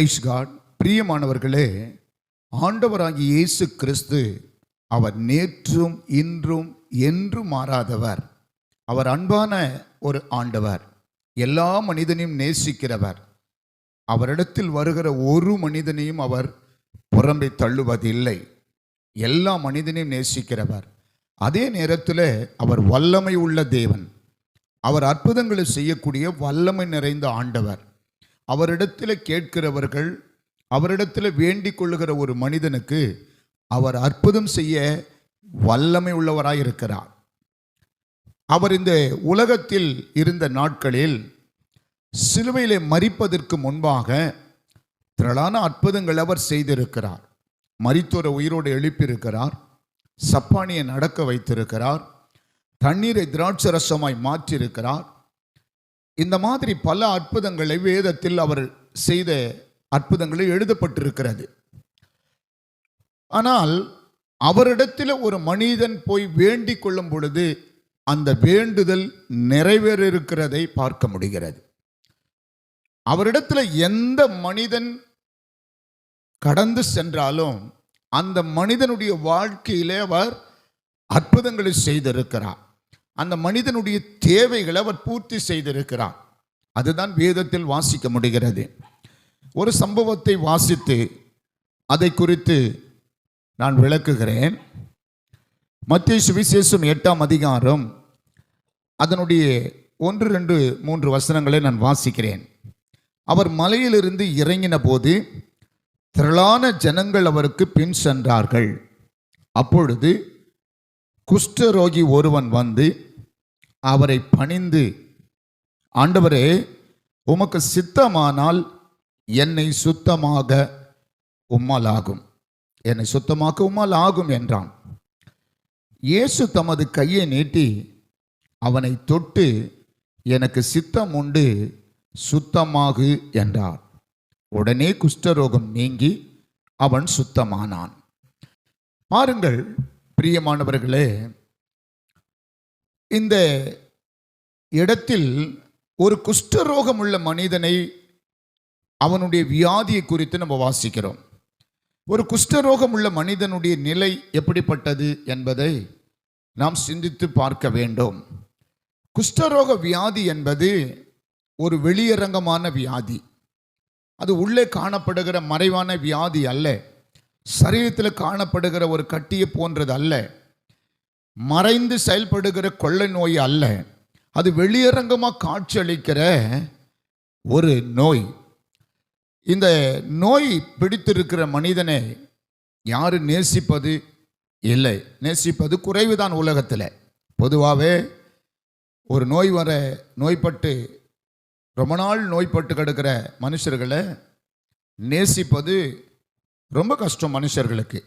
Price God. பிரியமானவர்களே, ஆண்டவராகிய இயேசு கிறிஸ்து அவர் நேற்றும் இன்றும் என்றும் மாறாதவர். அவர் அன்பான ஒரு ஆண்டவர், எல்லா மனிதனையும் நேசிக்கிறவர். அவரிடத்தில் வருகிற ஒரு மனிதனையும் அவர் புறம்பே தள்ளுவதில்லை. எல்லா மனிதனையும் நேசிக்கிறவர். அதே நேரத்தில் அவர் வல்லமை உள்ள தேவன். அவர் அற்புதங்களை செய்யக்கூடிய வல்லமை நிறைந்த ஆண்டவர். அவரிடத்தில் கேட்கிறவர்கள், அவரிடத்தில் வேண்டிக் கொள்ளுகிற ஒரு மனிதனுக்கு அவர் அற்புதம் செய்ய வல்லமை உள்ளவராய் இருக்கிறார். அவர் இந்த உலகத்தில் இருந்த நாட்களில் சிலுவையிலே மரிப்பதற்கு முன்பாக திரளான அற்புதங்கள் அவர் செய்திருக்கிறார். மரித்தோரை உயிரோடு எழுப்பியிருக்கிறார். சப்பானியை நடக்க வைத்திருக்கிறார். தண்ணீரை திராட்சரசமாய் மாற்றியிருக்கிறார். இந்த மாதிரி பல அற்புதங்களை வேதத்தில் அவர் செய்த அற்புதங்களை எழுதப்பட்டிருக்கிறது. ஆனால் அவரிடத்தில் ஒரு மனிதன் போய் வேண்டிக் கொள்ளும் பொழுது அந்த வேண்டுதல் நிறைவேற இருக்கிறதை பார்க்க முடிகிறது. அவரிடத்தில் எந்த மனிதன் கடந்து சென்றாலும் அந்த மனிதனுடைய வாழ்க்கையிலே அவர் அற்புதங்களை செய்திருக்கிறார். அந்த மனிதனுடைய தேவைகளை அவர் பூர்த்தி செய்திருக்கிறார். அதுதான் வேதத்தில் வாசிக்க முடிகிறது. ஒரு சம்பவத்தை வாசித்து அதை குறித்து நான் விளக்குகிறேன். மத்தேயு சுவிசேஷம் 8ஆம் அதிகாரம் அதனுடைய 1, 2, 3 வசனங்களை நான் வாசிக்கிறேன். அவர் மலையிலிருந்து இறங்கின போது திரளான ஜனங்கள் அவருக்கு பின் சென்றார்கள். அப்பொழுது குஷ்டரோகி ஒருவன் வந்து அவரை பணிந்து, ஆண்டவரே, உமக்கு சித்தமானால் என்னை சுத்தமாக உம்மால் ஆகும், என்னை சுத்தமாக்க உம்மால் ஆகும் என்றான். இயேசு தமது கையை நீட்டி அவனை தொட்டு, எனக்கு சித்தம் உண்டு, சுத்தமாகு என்றார். உடனே குஷ்டரோகம் நீங்கி அவன் சுத்தமானான். பாருங்கள் பிரியமானவர்களே, இந்த இடத்தில் ஒரு குஷ்டரோகம் உள்ள மனிதனை, அவனுடைய வியாதியை குறித்து நம்ம வாசிக்கிறோம். ஒரு குஷ்டரோகம் உள்ள மனிதனுடைய நிலை எப்படிப்பட்டது என்பதை நாம் சிந்தித்து பார்க்க வேண்டும். குஷ்டரோக வியாதி என்பது ஒரு வெளியரங்கமான வியாதி. அது உள்ளே காணப்படுகிற மறைவான வியாதி அல்ல. சரீரத்தில் காணப்படுகிற ஒரு கட்டியை போன்றது அல்ல. மறைந்து செயல்படுகிற கொள்ளை நோய் அல்ல. அது வெளியரங்கமாக காட்சியளிக்கிற ஒரு நோய். இந்த நோய் பிடித்திருக்கிற மனிதனை யாரு நேசிப்பது இல்லை. நேசிப்பது குறைவுதான் உலகத்தில். பொதுவாகவே ஒரு நோய் வர, நோய்பட்டு ரொம்ப நாள் நோய்பட்டு கிடக்கிற மனுஷர்களை நேசிப்பது ரொம்ப கஷ்டம் மனுஷர்களுக்கு.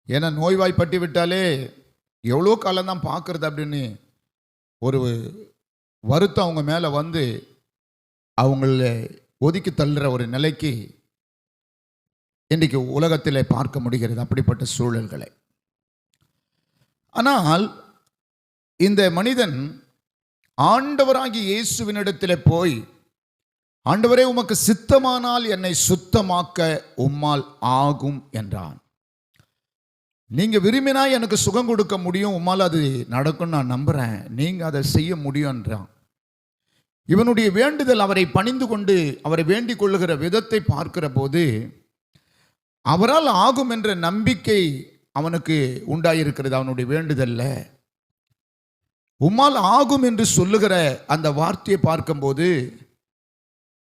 ஏன்னா நோய்வாய்ப்பட்டு விட்டாலே எவ்வளோ காலம்தான் பார்க்குறது அப்படின்னு ஒரு வருத்தம் அவங்க மேலே வந்து அவங்கள ஒதுக்கி தள்ளுற ஒரு நிலைக்கு இன்றைக்கு உலகத்தில் பார்க்க முடிகிறது, அப்படிப்பட்ட சூழல்களை. ஆனால் இந்த மனிதன் ஆண்டவராகிய இயேசுவினிடத்தில் போய், ஆண்டவரே, உமக்கு சித்தமானால் என்னை சுத்தமாக்க உம்மால் ஆகும் என்றான். நீங்க விரும்பினா எனக்கு சுகம் கொடுக்க முடியும், உம்மால் அது நடக்கும், நான் நம்புறேன், நீங்க அதை செய்ய முடியும் என்றான். இவனுடைய வேண்டுதல், அவரை பணிந்து கொண்டு அவரை வேண்டிக் கொள்ளுகிற விதத்தை பார்க்கிற போது அவரால் ஆகும் என்ற நம்பிக்கை அவனுக்கு உண்டாயிருக்கிறது. அவனுடைய வேண்டுதல்ல உம்மால் ஆகும் என்று சொல்லுகிற அந்த வார்த்தையை பார்க்கும்போது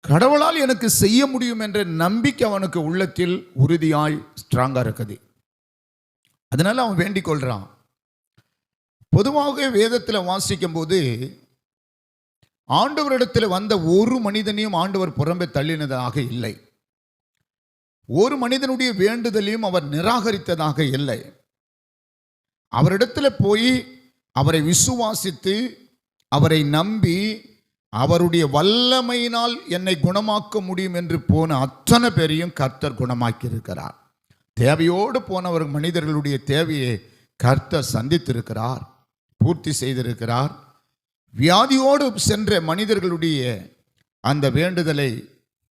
கடவுளால் எனக்கு செய்ய முடியும் என்ற நம்பிக்கை அவனுக்கு உள்ளத்தில் உறுதியாய் ஸ்ட்ராங்கா இருக்குது. அதனால அவன் வேண்டிக் கொள்றான். பொதுவாக வேதத்தில் வாசிக்கும் போது ஆண்டவரிடத்தில் வந்த ஒரு மனிதனையும் ஆண்டவர் புறம்பே தள்ளினதாக இல்லை. ஒரு மனிதனுடைய வேண்டுதலையும் அவர் நிராகரித்ததாக இல்லை. அவரிடத்தில் போய் அவரை விசுவாசித்து அவரை நம்பி அவருடைய வல்லமையினால் என்னை குணமாக்க முடியும் என்று போன அத்தனை பேரையும் கர்த்தர் குணமாக்கி இருக்கிறார். தேவையோடு போனவர் மனிதர்களுடைய தேவையை கர்த்தர் சந்தித்திருக்கிறார், பூர்த்தி செய்திருக்கிறார். வியாதியோடு சென்ற மனிதர்களுடைய அந்த வேண்டுதலை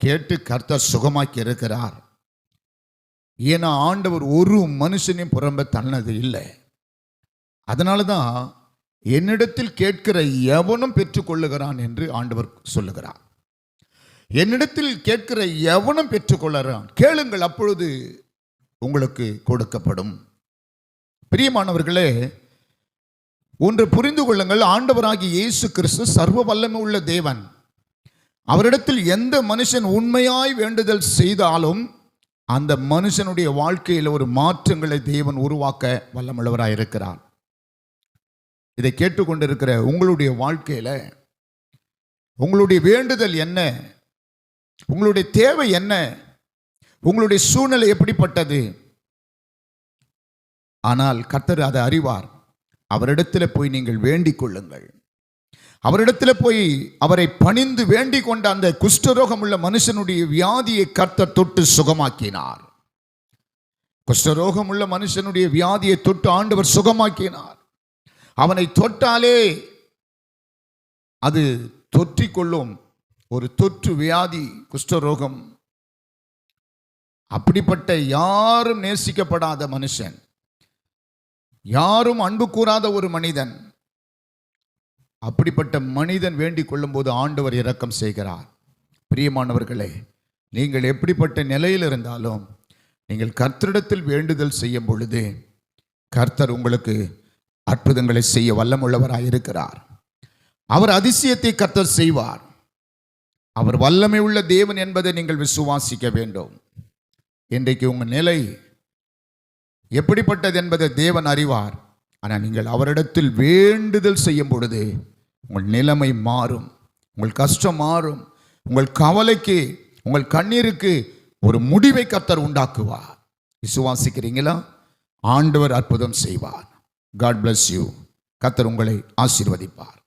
கேட்டு கர்த்தர் சுகமாக்கி இருக்கிறார். ஏன்னா ஆண்டவர் ஒரு மனுஷனையும் புறம்ப தள்ளது இல்லை. அதனால தான் என்னிடத்தில் கேட்கிற எவனும் பெற்றுக்கொள்ளுகிறான் என்று ஆண்டவர் சொல்லுகிறார். என்னிடத்தில் கேட்கிற எவனும் பெற்றுக்கொள்ளுகிறான், கேளுங்கள் அப்பொழுது உங்களுக்கு கொடுக்கப்படும். பிரியமானவர்களே, ஒன்று புரிந்து கொள்ளுங்கள், ஆண்டவராகிய இயேசு கிறிஸ்து சர்வ வல்லமை உள்ள தேவன். அவரிடத்தில் எந்த மனுஷன் உண்மையாய் வேண்டுதல் செய்தாலும் அந்த மனுஷனுடைய வாழ்க்கையில் ஒரு மாற்றங்களை தேவன் உருவாக்க வல்லமுள்ளவராய் இருக்கிறார். இதை கேட்டுக்கொண்டிருக்கிற உங்களுடைய வாழ்க்கையில் உங்களுடைய வேண்டுதல் என்ன, உங்களுடைய தேவை என்ன, உங்களுடைய சூழ்நிலை எப்படிப்பட்டது, ஆனால் கர்த்தர் அதை அறிவார். அவரிடத்தில் போய் நீங்கள் வேண்டிக் கொள்ளுங்கள். அவரிடத்தில் போய் அவரை பணிந்து வேண்டிக் கொண்ட அந்த குஷ்டரோகம் உள்ள மனுஷனுடைய வியாதியை கர்த்தர் தொட்டு சுகமாக்கினார். குஷ்டரோகம் உள்ள மனுஷனுடைய வியாதியை தொட்டு ஆண்டவர் சுகமாக்கினார். அவனை தொட்டாலே அது தொற்றிக்கொள்ளும் ஒரு தொற்று வியாதி குஷ்டரோகம். அப்படிப்பட்ட யாரும் நேசிக்கப்படாத மனுஷன், யாரும் அன்பு கூறாத ஒரு மனிதன், அப்படிப்பட்ட மனிதன் வேண்டிக் கொள்ளும் போது ஆண்டவர் இரக்கம் செய்கிறார். பிரியமானவர்களே, நீங்கள் எப்படிப்பட்ட நிலையில் இருந்தாலும் நீங்கள் கர்த்தரிடத்தில் வேண்டுதல் செய்யும் பொழுது கர்த்தர் உங்களுக்கு அற்புதங்களை செய்ய வல்லமுள்ளவராய் இருக்கிறார். அவர் அதிசயத்தை கர்த்தர் செய்வார். அவர் வல்லமை உள்ள தேவன் என்பதை நீங்கள் விசுவாசிக்க வேண்டும். இன்றைக்கு உங்கள் நிலை எப்படிப்பட்டது என்பதை தேவன் அறிவார். ஆனால் நீங்கள் அவரிடத்தில் வேண்டுதல் செய்யும் பொழுது உங்கள் நிலைமை மாறும், உங்கள் கஷ்டம் மாறும், உங்கள் கவலைக்கு, உங்கள் கண்ணீருக்கு ஒரு முடிவை கர்த்தர் உண்டாக்குவார். விசுவாசிக்கிறீங்களா? ஆண்டவர் அற்புதம் செய்வார். God bless you. கர்த்தர் உங்களை ஆசீர்வதிப்பார்.